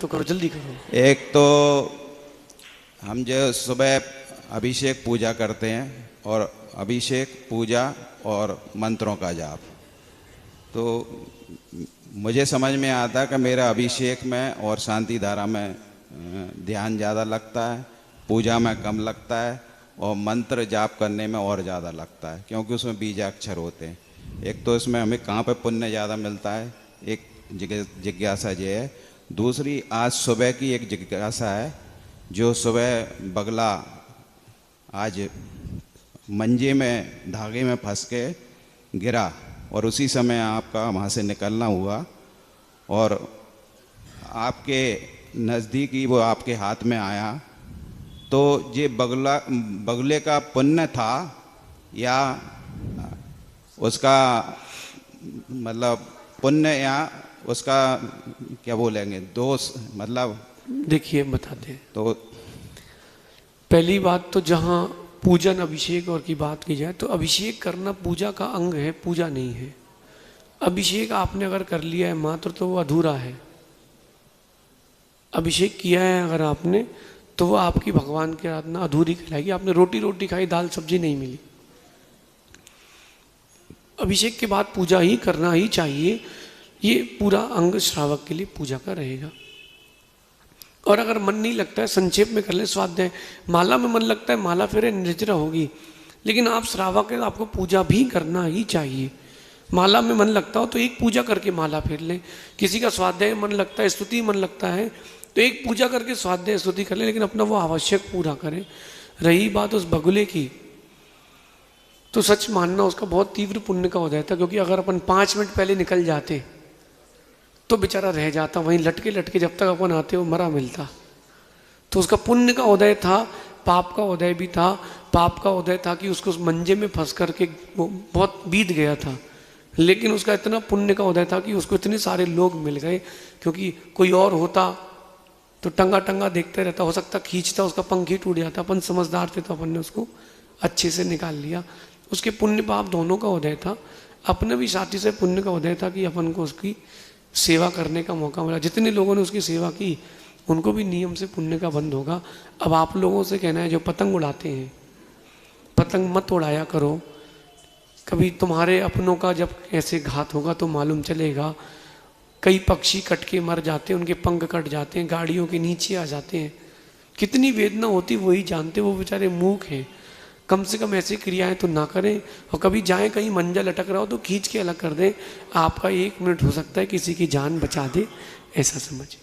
तो करो, जल्दी करो। एक तो हम जो सुबह अभिषेक पूजा करते हैं, और अभिषेक पूजा और मंत्रों का जाप, तो मुझे समझ में आता कि मेरा अभिषेक में और शांति धारा में ध्यान ज़्यादा लगता है, पूजा में कम लगता है, और मंत्र जाप करने में और ज़्यादा लगता है, क्योंकि उसमें बीजाक्षर होते हैं। एक तो इसमें हमें कहाँ पे पुण्य ज़्यादा मिलता है, एक जिज्ञासा ये है। दूसरी, आज सुबह की एक जिज्ञासा है, जो सुबह बगला आज मंजे में धागे में फंस के गिरा, और उसी समय आपका वहाँ से निकलना हुआ, और आपके नज़दीक वो आपके हाथ में आया, तो ये बगले का पुण्य था या उसका मतलब पुण्य, या उसका क्या बोलेंगे दोष, मतलब देखिए बताते हैं। तो पहली बात तो जहाँ पूजन अभिषेक और की बात की जाए तो अभिषेक करना पूजा का अंग है, पूजा नहीं है। अभिषेक आपने अगर कर लिया है मात्र तो वो अधूरा है। अभिषेक किया है अगर आपने तो वो आपकी भगवान की आराधना अधूरी कहलाएगी। आपने रोटी रोटी खाई, दाल सब्जी नहीं मिली। अभिषेक के बाद पूजा ही करना ही चाहिए। ये पूरा अंग श्रावक के लिए पूजा का रहेगा। और अगर मन नहीं लगता है, संक्षेप में कर ले स्वाध्याय। माला में मन लगता है, माला फिर निर्जरा होगी, लेकिन आप श्रावक है, आपको पूजा भी करना ही चाहिए। माला में मन लगता हो तो एक पूजा करके माला फेर लें। किसी का स्वाध्याय मन लगता है, स्तुति मन लगता है, तो एक पूजा करके स्वाध्याय स्तुति कर लें, लेकिन अपना वो आवश्यक पूरा करें। रही बात उस बगुले की, तो सच मानना उसका बहुत तीव्र पुण्य का उदय था, क्योंकि अगर अपन 5 मिनट पहले निकल जाते तो बेचारा रह जाता वहीं लटके लटके, जब तक अपन आते वो मरा मिलता। तो उसका पुण्य का उदय था, पाप का उदय भी था। पाप का उदय था कि उसको उस मंजे में फंस करके वो बहुत बीत गया था, लेकिन उसका इतना पुण्य का उदय था कि उसको इतने सारे लोग मिल गए। क्योंकि कोई और होता तो टंगा टंगा देखते रहता, हो सकता खींचता उसका पंख ही टूट जाता। अपन समझदार थे तो अपन ने उसको अच्छे से निकाल लिया। उसके पुण्य पाप दोनों का उदय था। अपने भी साथी से पुण्य का उदय था कि अपन को उसकी सेवा करने का मौका मिला। जितने लोगों ने उसकी सेवा की उनको भी नियम से पुण्य का बंद होगा। अब आप लोगों से कहना है जो पतंग उड़ाते हैं, पतंग मत उड़ाया करो। कभी तुम्हारे अपनों का जब ऐसे घात होगा तो मालूम चलेगा। कई पक्षी कट के मर जाते हैं, उनके पंख कट जाते हैं, गाड़ियों के नीचे आ जाते हैं। कितनी वेदना होती वही जानते, वो बेचारे मूक हैं। कम से कम ऐसी क्रियाएं तो ना करें। और कभी जाएं कहीं मंजा लटक रहा हो तो खींच के अलग कर दें। आपका 1 मिनट हो सकता है किसी की जान बचा दे, ऐसा समझें।